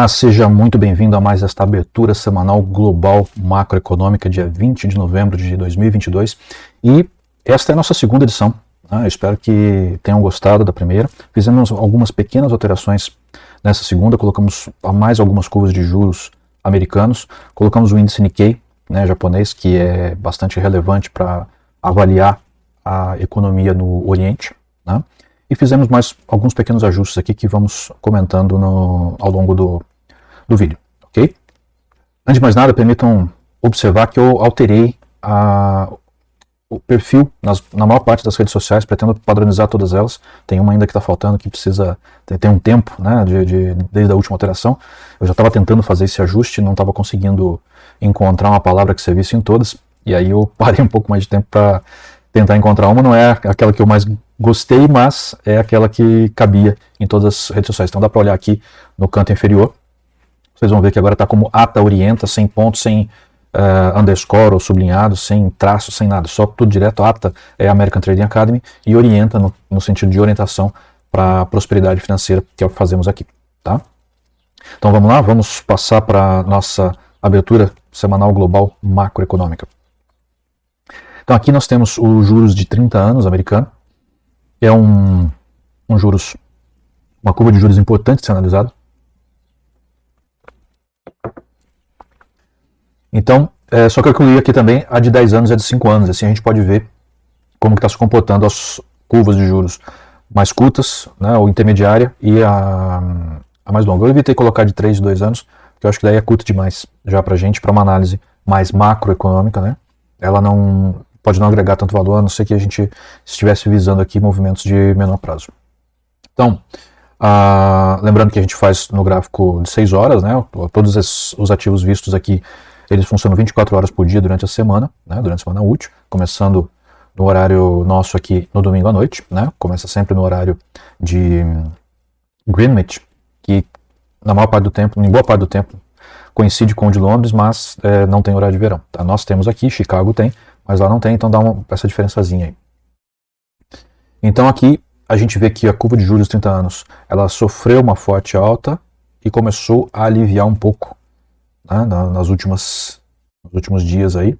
Olá, seja muito bem-vindo a mais esta abertura semanal global macroeconômica, dia 20 de novembro de 2022. E esta é a nossa segunda edição. Eu espero que tenham gostado da primeira. Fizemos algumas pequenas alterações nessa segunda, colocamos mais algumas curvas de juros americanos, colocamos o índice Nikkei, japonês, que é bastante relevante para avaliar a economia no Oriente, e fizemos mais alguns pequenos ajustes aqui que vamos comentando ao longo do vídeo, ok? Antes de mais nada, permitam observar que eu alterei o perfil na maior parte das redes sociais, pretendo padronizar todas elas. Tem uma ainda que está faltando, que precisa ter um tempo, desde a última alteração. Eu já estava tentando fazer esse ajuste, não estava conseguindo encontrar uma palavra que servisse em todas, e aí eu parei um pouco mais de tempo para tentar encontrar uma. Não é aquela que eu mais gostei, mas é aquela que cabia em todas as redes sociais. Então dá para olhar aqui no canto inferior. Vocês vão ver que agora está como ATA Orienta, sem ponto, sem underscore ou sublinhado, sem traço, sem nada. Só tudo direto. ATA é a American Trading Academy e orienta no sentido de orientação para a prosperidade financeira, que é o que fazemos aqui. Tá? Então vamos lá, vamos passar para a nossa abertura semanal global macroeconômica. Então aqui nós temos os juros de 30 anos americano. É uma curva de juros importante de ser analisada. Então, só que eu incluí aqui também a de 10 anos e a de 5 anos. Assim a gente pode ver como está se comportando as curvas de juros mais curtas, ou intermediária, e a mais longa. Eu evitei colocar de 3 e 2 anos, porque eu acho que daí é curto demais já para a gente, para uma análise mais macroeconômica. Ela pode não agregar tanto valor, a não ser que a gente estivesse visando aqui movimentos de menor prazo. Então, lembrando que a gente faz no gráfico de 6 horas, todos os ativos vistos aqui, eles funcionam 24 horas por dia durante a semana, durante a semana útil, começando no horário nosso aqui no domingo à noite, começa sempre no horário de Greenwich, que na maior parte do tempo, em boa parte do tempo, coincide com o de Londres, mas não tem horário de verão. Tá? Nós temos aqui, Chicago tem, mas lá não tem, então dá essa diferençazinha aí. Então aqui a gente vê que a curva de juros de 30 anos, ela sofreu uma forte alta e começou a aliviar um pouco nos últimos dias aí.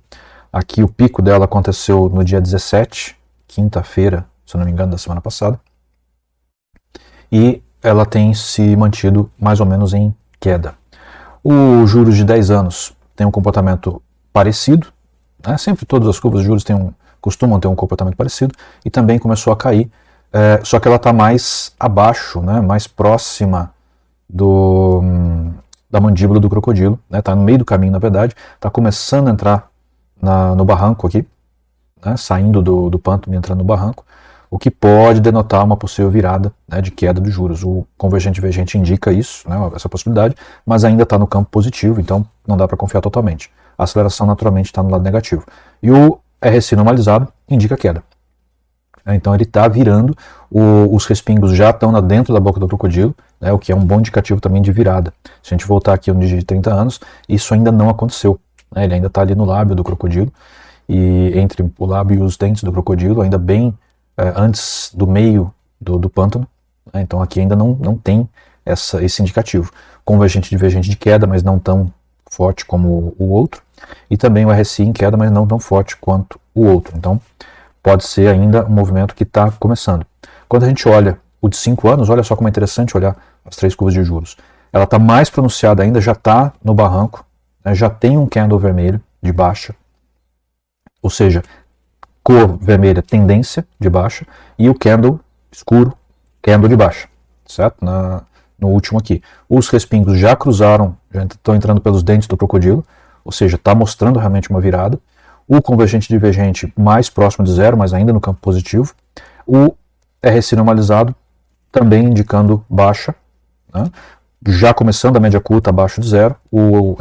Aqui o pico dela aconteceu no dia 17, quinta-feira, se eu não me engano, da semana passada. E ela tem se mantido mais ou menos em queda. Os juros de 10 anos têm um comportamento parecido. Sempre todas as curvas de juros costumam ter um comportamento parecido, e também começou a cair, só que ela está mais abaixo, mais próxima da mandíbula do crocodilo, está no meio do caminho, na verdade, está começando a entrar no barranco aqui, saindo do pântano e entrando no barranco, o que pode denotar uma possível virada de queda dos juros. O convergente divergente indica isso, essa possibilidade, mas ainda está no campo positivo, então não dá para confiar totalmente. A aceleração naturalmente está no lado negativo. E o RSI normalizado indica queda. Então ele está virando, os respingos já estão dentro da boca do crocodilo, o que é um bom indicativo também de virada. Se a gente voltar aqui no dia de 30 anos, isso ainda não aconteceu. Ele ainda está ali no lábio do crocodilo, e entre o lábio e os dentes do crocodilo, ainda bem antes do meio do pântano. Então aqui ainda não tem esse indicativo. Convergente divergente de queda, mas não tão forte como o outro. E também o RSI em queda, mas não tão forte quanto o outro. Então pode ser ainda um movimento que está começando. Quando a gente olha o de 5 anos, olha só como é interessante olhar as 3 curvas de juros. Ela está mais pronunciada ainda, já está no barranco, já tem um candle vermelho de baixa, ou seja, cor vermelha, tendência de baixa, e o candle escuro, candle de baixa, certo? No último aqui. Os respingos já cruzaram, já estão entrando pelos dentes do crocodilo, ou seja, está mostrando realmente uma virada. O convergente divergente mais próximo de zero, mas ainda no campo positivo. O RSI normalizado também indicando baixa, já começando a média curta abaixo de zero. O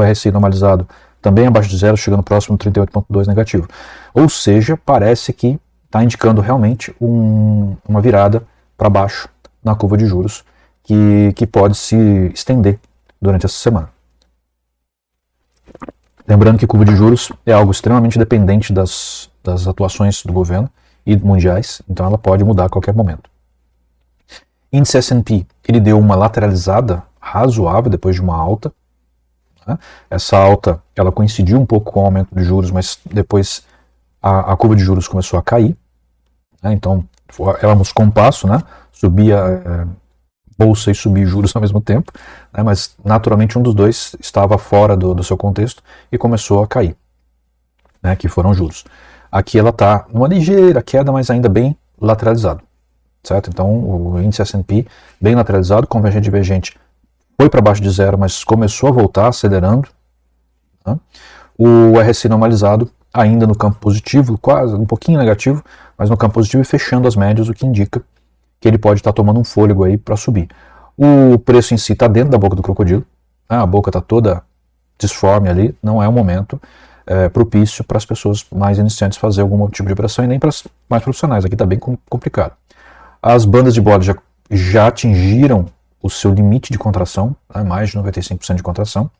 RSI normalizado também abaixo de zero, chegando próximo de 38,2 negativo. Ou seja, parece que está indicando realmente uma virada para baixo na curva de juros, que pode se estender durante essa semana. Lembrando que curva de juros é algo extremamente dependente das atuações do governo e mundiais, então ela pode mudar a qualquer momento. Índice S&P, ele deu uma lateralizada razoável depois de uma alta. Né? Essa alta ela coincidiu um pouco com o aumento de juros, mas depois a curva de juros começou a cair. Né? Então, éramos compasso, né? Subia bolsa e subir juros ao mesmo tempo, né? Mas naturalmente um dos dois estava fora do seu contexto e começou a cair, né? Que foram juros. Aqui ela está numa ligeira queda, mas ainda bem lateralizado, certo? Então o índice S&P bem lateralizado, convergente divergente, foi para baixo de zero, mas começou a voltar, acelerando. Né? O RSI normalizado ainda no campo positivo, quase um pouquinho negativo, mas no campo positivo e fechando as médias, o que indica que ele pode estar tomando um fôlego aí para subir. O preço em si está dentro da boca do crocodilo, né? A boca está toda disforme ali, não é um momento propício para as pessoas mais iniciantes fazer algum tipo de operação e nem para as mais profissionais, aqui está bem complicado. As bandas de Bollinger já atingiram o seu limite de contração, né? Mais de 95% de contração,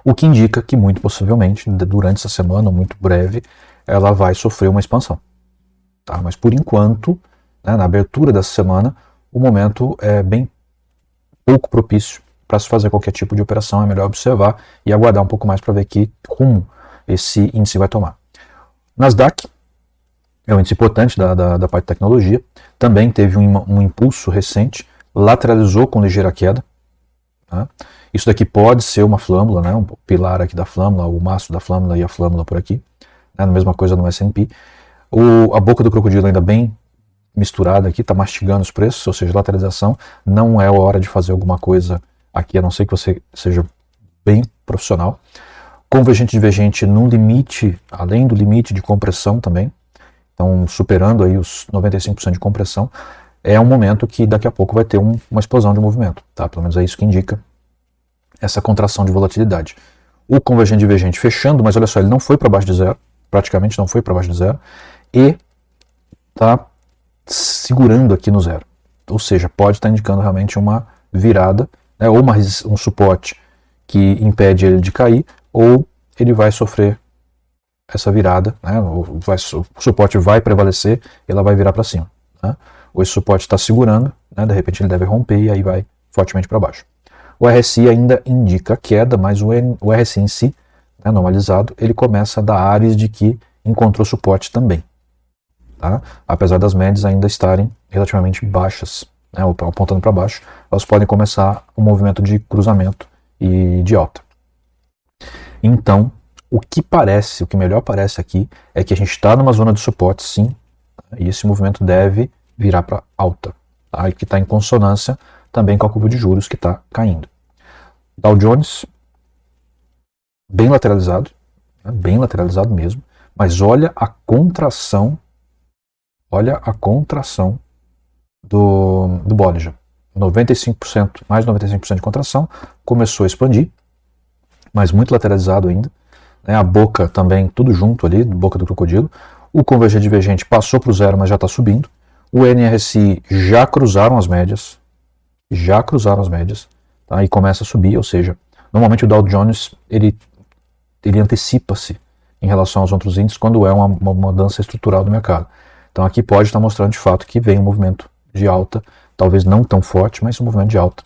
o que indica que muito possivelmente, durante essa semana, muito breve, ela vai sofrer uma expansão. Tá? Mas por enquanto, né, na abertura dessa semana, o momento é bem pouco propício para se fazer qualquer tipo de operação. É melhor observar e aguardar um pouco mais para ver que rumo esse índice vai tomar. Nasdaq é um índice importante da parte de tecnologia, também teve um impulso recente, lateralizou com ligeira queda. Tá? Isso daqui pode ser uma flâmula, né, um pilar aqui da flâmula, o mastro da flâmula e a flâmula por aqui. Né, a mesma coisa no S&P. A boca do crocodilo ainda bem misturada aqui, está mastigando os preços, ou seja, lateralização. Não é a hora de fazer alguma coisa aqui, a não ser que você seja bem profissional. Convergente e divergente num limite, além do limite de compressão também, então superando aí os 95% de compressão, é um momento que daqui a pouco vai ter uma explosão de movimento, tá? Pelo menos é isso que indica essa contração de volatilidade. O convergente e divergente fechando, mas olha só, ele não foi para baixo de zero, praticamente não foi para baixo de zero, e está segurando aqui no zero. Ou seja, pode estar indicando realmente uma virada, né, ou um suporte que impede ele de cair, ou ele vai sofrer essa virada, né, o suporte vai prevalecer e ela vai virar para cima. Né, ou esse suporte está segurando, né, de repente ele deve romper e aí vai fortemente para baixo. O RSI ainda indica queda, mas o RSI em si, né, normalizado, ele começa a dar ares de que encontrou suporte também. Tá? Apesar das médias ainda estarem relativamente baixas, né, apontando para baixo, elas podem começar um movimento de cruzamento e de alta. Então, o que melhor parece aqui é que a gente está numa zona de suporte, sim, e esse movimento deve virar para alta, tá? E que está em consonância também com a curva de juros que está caindo. Dow Jones, bem lateralizado, né, bem lateralizado mesmo, mas olha a contração do Bollinger. 95%, mais de 95% de contração, começou a expandir, mas muito lateralizado ainda. Né, a boca também, tudo junto ali, boca do crocodilo. O convergente divergente passou para o zero, mas já está subindo. O NRSI já cruzaram as médias, tá, e começa a subir, ou seja, normalmente o Dow Jones ele antecipa-se em relação aos outros índices quando é uma mudança estrutural do mercado. Então aqui pode estar mostrando de fato que vem um movimento de alta, talvez não tão forte, mas um movimento de alta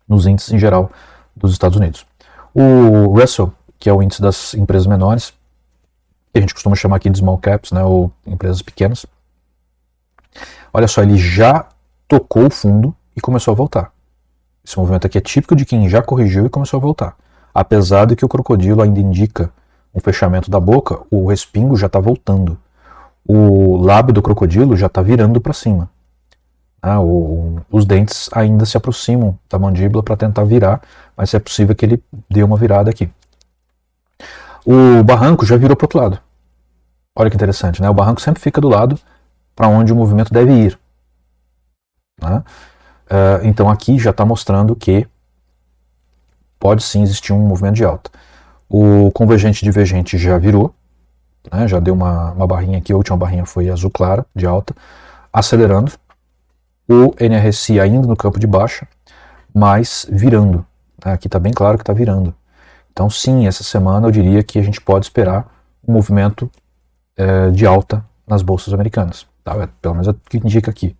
nos índices em geral dos Estados Unidos. O Russell, que é o índice das empresas menores, que a gente costuma chamar aqui de small caps, né, ou empresas pequenas, olha só, ele já tocou o fundo e começou a voltar. Esse movimento aqui é típico de quem já corrigiu e começou a voltar. Apesar de que o crocodilo ainda indica um fechamento da boca, o respingo já está voltando. O lábio do crocodilo já está virando para cima. Os dentes ainda se aproximam da mandíbula para tentar virar, mas é possível que ele dê uma virada aqui. O barranco já virou para o outro lado. Olha que interessante, né? O barranco sempre fica do lado para onde o movimento deve ir. Né? Então aqui já está mostrando que pode sim existir um movimento de alta. O convergente divergente já virou, né? Já deu uma barrinha aqui, a última barrinha foi azul clara, de alta, acelerando. O NRSI ainda no campo de baixa, mas virando. Né? Aqui está bem claro que está virando. Então sim, essa semana eu diria que a gente pode esperar um movimento de alta nas bolsas americanas. Tá? Pelo menos é o que indica aqui.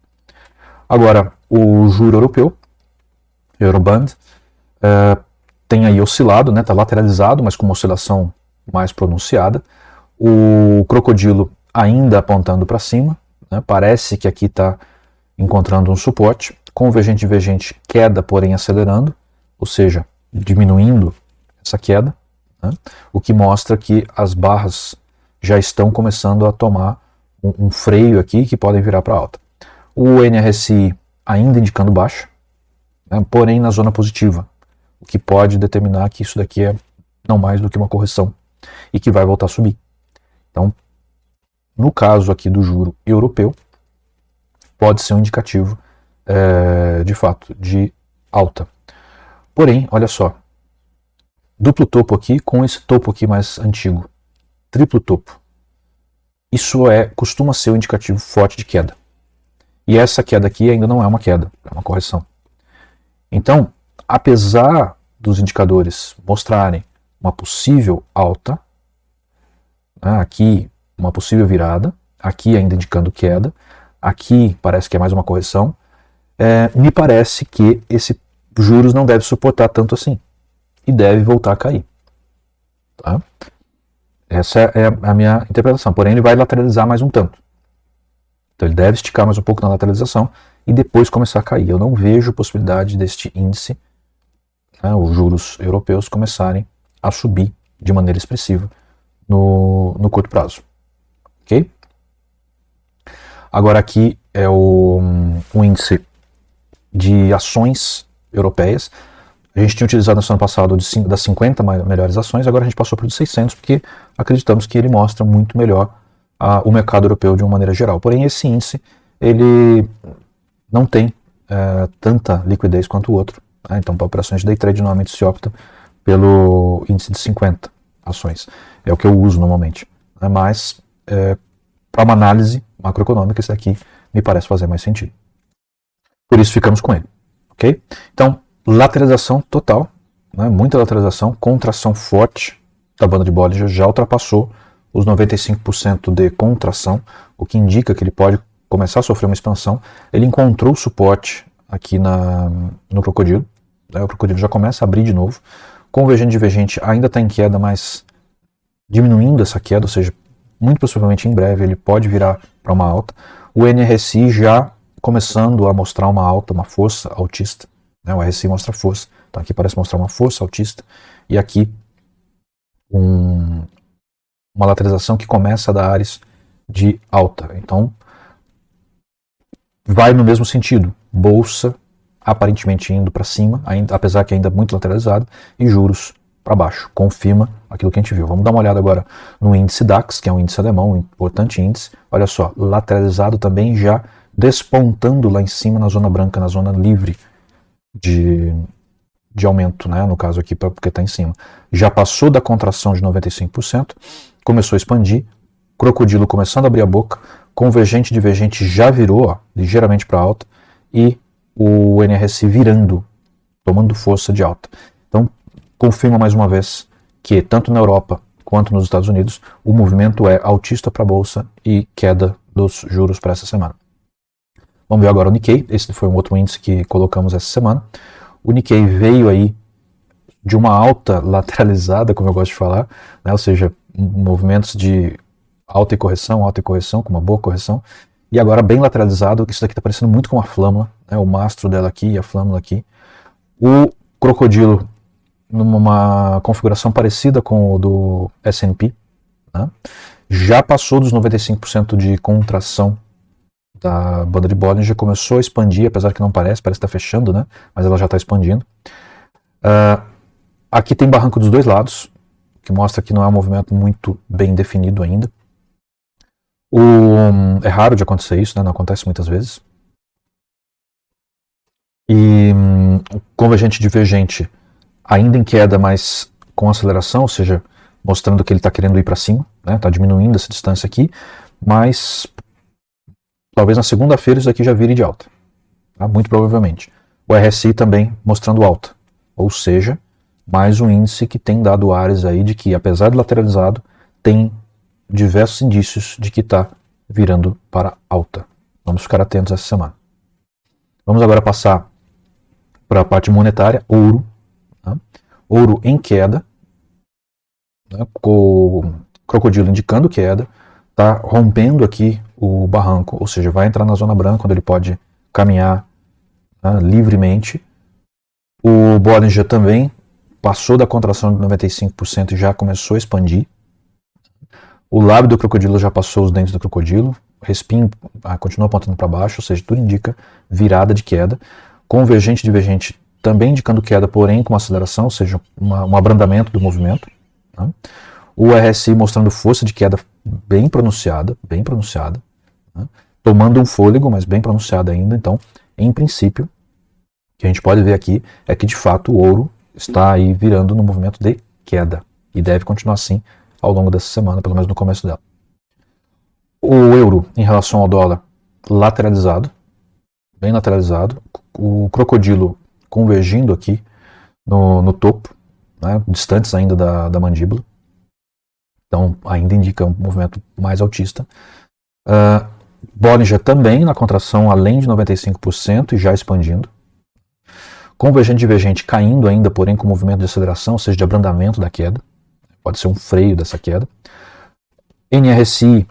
Agora, o juro europeu, Eurobond, tem aí oscilado, né? Está lateralizado, mas com uma oscilação mais pronunciada. O crocodilo ainda apontando para cima, né? Parece que aqui está encontrando um suporte. Convergente divergente, queda, porém acelerando, ou seja, diminuindo essa queda, né? O que mostra que as barras já estão começando a tomar um freio aqui que podem virar para alta. O NRSI ainda indicando baixa, né? Porém na zona positiva, o que pode determinar que isso daqui é não mais do que uma correção e que vai voltar a subir. Então, no caso aqui do juro europeu, pode ser um indicativo de fato de alta. Porém, olha só, duplo topo aqui com esse topo aqui mais antigo, triplo topo. Isso costuma ser um indicativo forte de queda. E essa queda aqui ainda não é uma queda, é uma correção. Então, apesar dos indicadores mostrarem uma possível alta, né, aqui uma possível virada, aqui ainda indicando queda, aqui parece que é mais uma correção, me parece que esse juros não deve suportar tanto assim e deve voltar a cair. Tá? Essa é a minha interpretação, porém ele vai lateralizar mais um tanto. Então ele deve esticar mais um pouco na lateralização e depois começar a cair. Eu não vejo possibilidade deste índice, né, os juros europeus, começarem a subir de maneira expressiva no curto prazo. Ok? Agora aqui é o índice de ações europeias. A gente tinha utilizado no ano passado das 50 melhores ações, agora a gente passou para o de 600, porque acreditamos que ele mostra muito melhor o mercado europeu de uma maneira geral. Porém, esse índice ele não tem tanta liquidez quanto o outro. Né? Então, para operações de day trade, normalmente se opta pelo índice de 50 ações. É o que eu uso normalmente. Né? Mas, para uma análise macroeconômica, esse daqui me parece fazer mais sentido. Por isso, ficamos com ele. Ok? Então, lateralização total, né? Muita lateralização, contração forte da banda de Bollinger, já ultrapassou os 95% de contração, o que indica que ele pode começar a sofrer uma expansão. Ele encontrou suporte aqui no crocodilo, né? O crocodilo já começa a abrir de novo. Convergente divergente ainda está em queda, mas diminuindo essa queda, ou seja, muito possivelmente em breve ele pode virar para uma alta. O NRSI já começando a mostrar uma alta, uma força altista. Né? O RSI mostra força, então aqui parece mostrar uma força altista, e aqui uma lateralização que começa a dar áreas de alta. Então, vai no mesmo sentido. Bolsa aparentemente indo para cima, apesar que ainda muito lateralizado, e juros para baixo. Confirma aquilo que a gente viu. Vamos dar uma olhada agora no índice DAX, que é um índice alemão, um importante índice. Olha só, lateralizado também, já despontando lá em cima na zona branca, na zona livre de aumento, né? No caso aqui, porque está em cima. Já passou da contração de 95%, começou a expandir, crocodilo começando a abrir a boca, convergente divergente já virou ligeiramente para alta, e o NRSI virando, tomando força de alta. Então, confirma mais uma vez que tanto na Europa quanto nos Estados Unidos o movimento é altista para a bolsa e queda dos juros para essa semana. Vamos ver agora o Nikkei. Esse foi um outro índice que colocamos essa semana. O Nikkei veio aí de uma alta lateralizada, como eu gosto de falar, né? Ou seja, movimentos de alta e correção, com uma boa correção, e agora bem lateralizado. Isso daqui está parecendo muito com a flâmula, né? O mastro dela aqui e a flâmula aqui. O crocodilo numa configuração parecida com o do S&P, né? Já passou dos 95% de contração da banda de Bollinger, começou a expandir, apesar que não parece que está fechando, né? Mas ela já está expandindo. Aqui tem barranco dos dois lados, que mostra que não é um movimento muito bem definido ainda. É raro de acontecer isso, né? Não acontece muitas vezes. E o convergente divergente ainda em queda, mas com aceleração, ou seja, mostrando que ele está querendo ir para cima, né? Está diminuindo essa distância aqui, mas talvez na segunda-feira isso aqui já vire de alta, tá? Muito provavelmente. O RSI também mostrando alta, ou seja, mais um índice que tem dado áreas aí de que, apesar de lateralizado, tem diversos indícios de que está virando para alta. Vamos ficar atentos essa semana. Vamos agora passar para a parte monetária, ouro. Tá? Ouro em queda, né? Com o crocodilo indicando queda, está rompendo aqui o barranco, ou seja, vai entrar na zona branca, onde ele pode caminhar, né, livremente. O Bollinger também passou da contração de 95% e já começou a expandir. O lábio do crocodilo já passou os dentes do crocodilo, respingo continua apontando para baixo, ou seja, tudo indica virada de queda. Convergente e divergente também indicando queda, porém com uma aceleração, ou seja, um abrandamento do movimento. Né? O RSI mostrando força de queda bem pronunciada, né? Tomando um fôlego, mas bem pronunciada ainda. Então, em princípio, o que a gente pode ver aqui é que de fato o ouro está aí virando no movimento de queda e deve continuar assim ao longo dessa semana, pelo menos no começo dela. O euro em relação ao dólar lateralizado, bem lateralizado, o crocodilo convergindo aqui no topo, né, distantes ainda da mandíbula, então ainda indica um movimento mais altista. Bollinger também na contração além de 95% e já expandindo. Convergente e divergente caindo ainda, porém com movimento de aceleração, ou seja, de abrandamento da queda. Pode ser um freio dessa queda. NRSI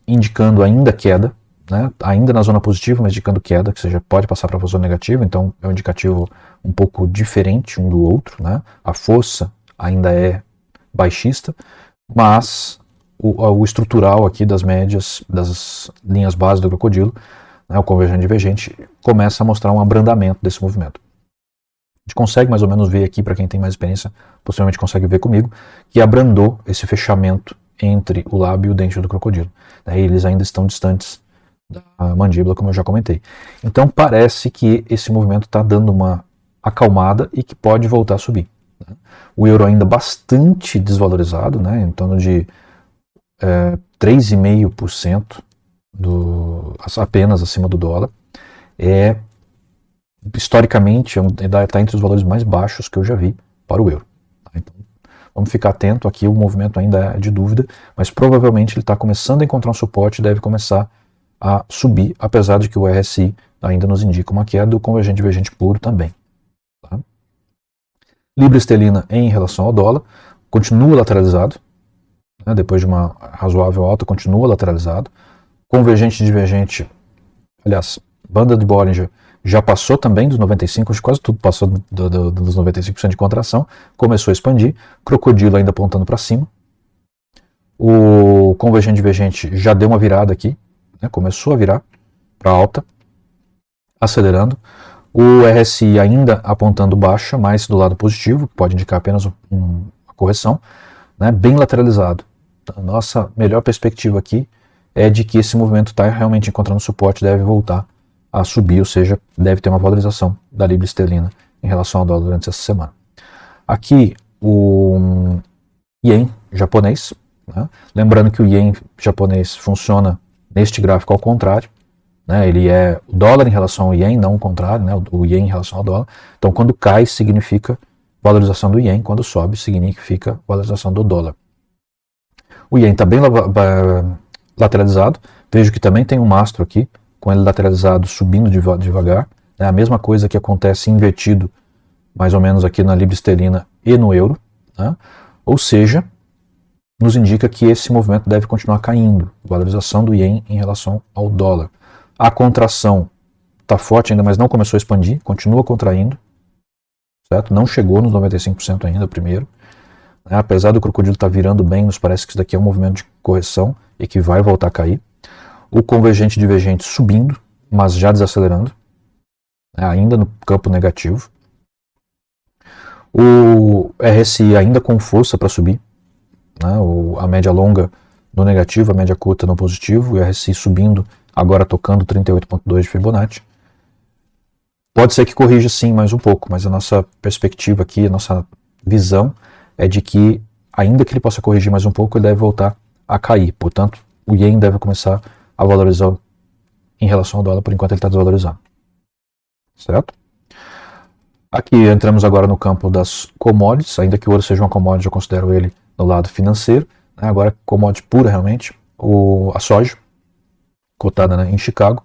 indicando ainda queda, né? Ainda na zona positiva, mas indicando queda, que seja, pode passar para a zona negativa, então é um indicativo um pouco diferente um do outro. Né? A força ainda é baixista, mas o estrutural aqui das médias, das linhas base do crocodilo, né, o convergente e divergente, começa a mostrar um abrandamento desse movimento. A gente consegue mais ou menos ver aqui, para quem tem mais experiência, possivelmente consegue ver comigo, que abrandou esse fechamento entre o lábio e o dente do crocodilo. Né, eles ainda estão distantes da mandíbula, como eu já comentei. Então parece que esse movimento está dando uma acalmada e que pode voltar a subir. Né. O euro ainda bastante desvalorizado, né, em torno de 3,5% apenas acima do dólar. Historicamente está entre os valores mais baixos que eu já vi para o euro. Então, vamos ficar atento aqui, o movimento ainda é de dúvida, mas provavelmente ele está começando a encontrar um suporte e deve começar a subir, apesar de que o RSI ainda nos indica uma queda, o convergente e divergente puro também. Tá? Libra esterlina em relação ao dólar, continua lateralizado, né, depois de uma razoável alta, continua lateralizado. Convergente e divergente, aliás, banda de Bollinger já passou também dos 95%, quase tudo passou dos 95% de contração, começou a expandir, crocodilo ainda apontando para cima. O convergente divergente já deu uma virada aqui, né, começou a virar para alta, acelerando. O RSI ainda apontando baixa, mais do lado positivo, que pode indicar apenas uma correção, né, bem lateralizado. A nossa melhor perspectiva aqui é de que esse movimento está realmente encontrando suporte, deve voltar a subir, ou seja, deve ter uma valorização da libra esterlina em relação ao dólar durante essa semana. Aqui o ien japonês, né? Lembrando que o ien japonês funciona neste gráfico ao contrário, né? Ele é o dólar em relação ao ien, não o contrário, né? O ien em relação ao dólar. Então quando cai significa valorização do ien, quando sobe significa valorização do dólar. O ien está bem lateralizado, vejo que também tem um mastro aqui, com ele lateralizado subindo devagar, é a mesma coisa que acontece invertido mais ou menos aqui na libra esterlina e no euro, né? Ou seja, nos indica que esse movimento deve continuar caindo, valorização do ien em relação ao dólar. A contração está forte ainda, mas não começou a expandir, continua contraindo, certo? Não chegou nos 95% ainda, primeiro. Né? Apesar do crocodilo estar virando bem, nos parece que isso daqui é um movimento de correção e que vai voltar a cair. O convergente e divergente subindo, mas já desacelerando, né, ainda no campo negativo. O RSI ainda com força para subir, né, a média longa no negativo, a média curta no positivo, o RSI subindo, agora tocando 38,2 de Fibonacci. Pode ser que corrija sim mais um pouco, mas a nossa perspectiva aqui, a nossa visão é de que, ainda que ele possa corrigir mais um pouco, ele deve voltar a cair. Portanto, o ien deve começar a valorizar em relação ao dólar, por enquanto ele está desvalorizado. Certo? Aqui entramos agora no campo das commodities, ainda que o ouro seja uma commodity, eu considero ele no lado financeiro. Né? Agora, commodity pura realmente, a soja, cotada, né, em Chicago,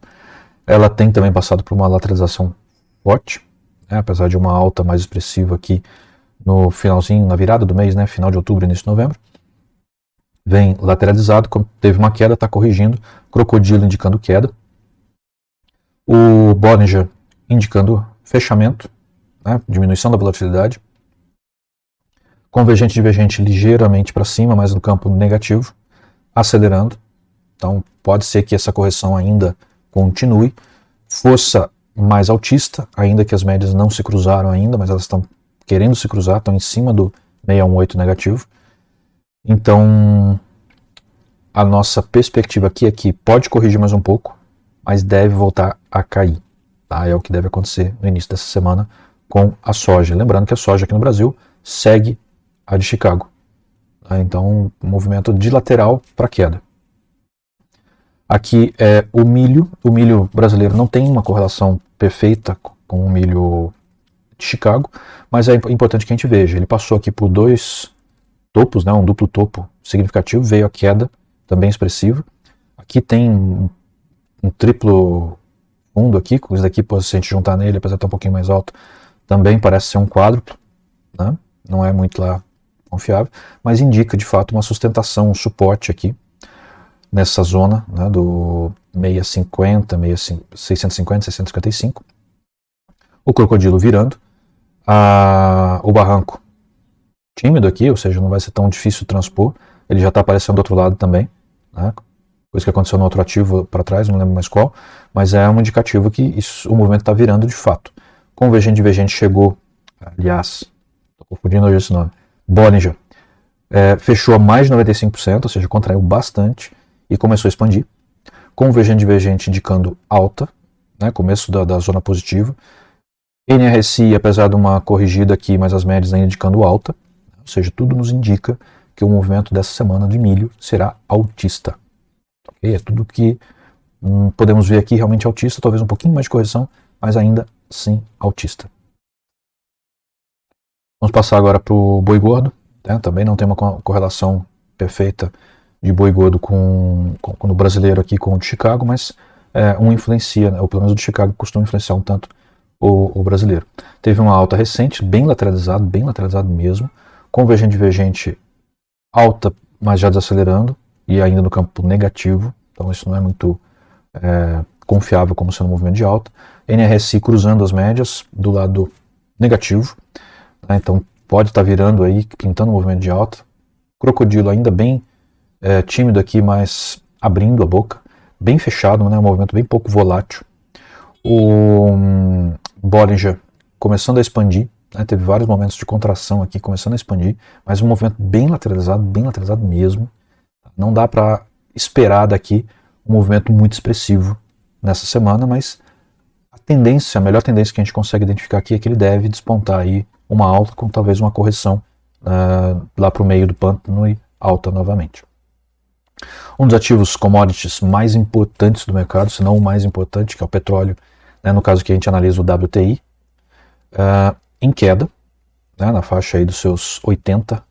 ela tem também passado por uma lateralização forte. né, apesar de uma alta mais expressiva aqui no finalzinho, na virada do mês, né, final de outubro, início de novembro. Vem lateralizado, teve uma queda, está corrigindo, crocodilo indicando queda, o Bollinger indicando fechamento, né, diminuição da volatilidade, convergente e divergente ligeiramente para cima, mas no campo negativo, acelerando, então pode ser que essa correção ainda continue, força mais altista, ainda que as médias não se cruzaram ainda, mas elas estão querendo se cruzar, estão em cima do 618 negativo. Então, a nossa perspectiva aqui é que pode corrigir mais um pouco, mas deve voltar a cair. Tá? É o que deve acontecer no início dessa semana com a soja. Lembrando que a soja aqui no Brasil segue a de Chicago. Tá? Então, um movimento de lateral para queda. Aqui é o milho. O milho brasileiro não tem uma correlação perfeita com o milho de Chicago, mas é importante que a gente veja. Ele passou aqui por dois topos, né, um duplo topo significativo, veio a queda também expressiva. Aqui tem um triplo fundo aqui, com isso daqui, se a gente juntar nele, apesar de estar um pouquinho mais alto, também parece ser um quádruplo, né? Não é muito lá confiável, mas indica de fato uma sustentação, um suporte aqui, nessa zona, né, do 650, 650, 655. O crocodilo virando, o barranco tímido aqui, ou seja, não vai ser tão difícil transpor, ele já está aparecendo do outro lado também, né? Coisa que aconteceu no outro ativo para trás, não lembro mais qual, mas é um indicativo que o movimento está virando de fato. Convergente e divergente chegou, aliás, estou confundindo hoje esse nome, Bollinger, fechou a mais de 95%, ou seja, contraiu bastante e começou a expandir. Convergente e divergente indicando alta, né, começo da zona positiva. NRSI, apesar de uma corrigida aqui, mas as médias ainda indicando alta, ou seja, tudo nos indica que o movimento dessa semana de milho será altista. Okay? É tudo que podemos ver aqui realmente altista, talvez um pouquinho mais de correção, mas ainda sim altista. Vamos passar agora para o boi gordo, né? Também não tem uma correlação perfeita de boi gordo com o brasileiro aqui com o de Chicago, mas um influencia, né? Ou pelo menos o de Chicago costuma influenciar um tanto o brasileiro. Teve uma alta recente, bem lateralizado mesmo, convergente divergente alta, mas já desacelerando, e ainda no campo negativo, então isso não é muito confiável como sendo um movimento de alta. NRSI cruzando as médias do lado negativo, né? Então pode estar virando aí, pintando um movimento de alta. Crocodilo ainda bem tímido aqui, mas abrindo a boca, bem fechado, né? Um movimento bem pouco volátil. O Bollinger começando a expandir, né? Teve vários momentos de contração aqui, começando a expandir, mas um movimento bem lateralizado mesmo. Não dá para esperar daqui um movimento muito expressivo nessa semana, mas a melhor tendência que a gente consegue identificar aqui é que ele deve despontar aí uma alta com talvez uma correção lá para o meio do pântano e alta novamente. Um dos ativos commodities mais importantes do mercado, se não o mais importante, que é o petróleo, né, no caso que a gente analisa o WTI, em queda, né, na faixa aí dos seus $80.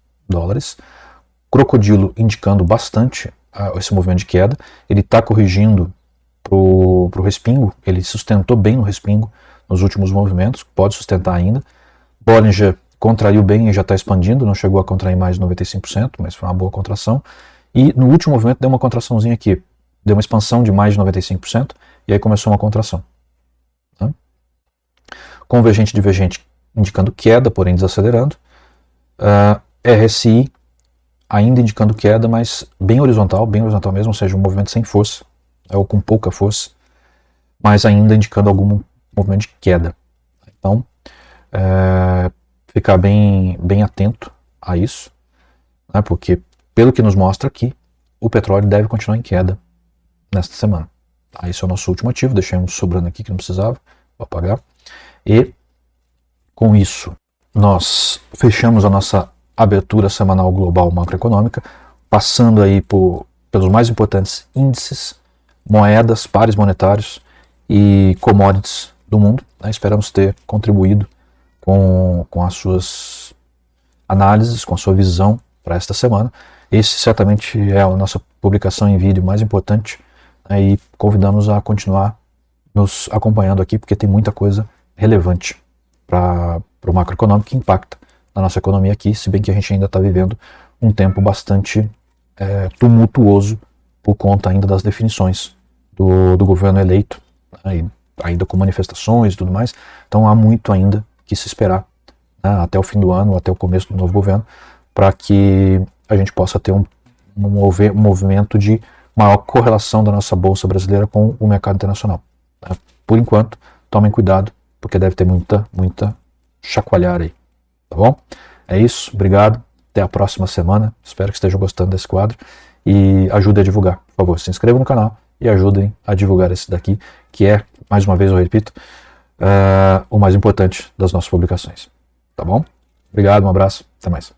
Crocodilo indicando bastante esse movimento de queda, ele está corrigindo para o respingo, ele sustentou bem no respingo nos últimos movimentos, pode sustentar ainda. Bollinger contraiu bem e já está expandindo, não chegou a contrair mais de 95%, mas foi uma boa contração. E no último movimento deu uma contraçãozinha aqui, deu uma expansão de mais de 95%, e aí começou uma contração. Tá? Convergente e divergente indicando queda, porém desacelerando. RSI ainda indicando queda, mas bem horizontal mesmo, ou seja, um movimento sem força, ou com pouca força, mas ainda indicando algum movimento de queda. Então, ficar bem atento a isso, né, porque pelo que nos mostra aqui, o petróleo deve continuar em queda nesta semana. Tá? Esse é o nosso último ativo, deixei um sobrando aqui que não precisava, vou apagar. E com isso, nós fechamos a nossa abertura semanal global macroeconômica, passando aí pelos mais importantes índices, moedas, pares monetários e commodities do mundo. Né? Esperamos ter contribuído com as suas análises, com a sua visão para esta semana. Esse certamente é a nossa publicação em vídeo mais importante, né? E convidamos a continuar nos acompanhando aqui, porque tem muita coisa relevante para o macroeconômico que impacta na nossa economia aqui, se bem que a gente ainda está vivendo um tempo bastante tumultuoso por conta ainda das definições do governo eleito, né, e ainda com manifestações e tudo mais. Então há muito ainda que se esperar, né, até o fim do ano, até o começo do novo governo, para que a gente possa ter um movimento de maior correlação da nossa bolsa brasileira com o mercado internacional. Né. Por enquanto, tomem cuidado, porque deve ter muita chacoalhar aí. Tá bom? É isso, obrigado, até a próxima semana, espero que estejam gostando desse quadro e ajudem a divulgar, por favor, se inscrevam no canal e ajudem a divulgar esse daqui, que é, mais uma vez eu repito, o mais importante das nossas publicações. Tá bom? Obrigado, um abraço, até mais.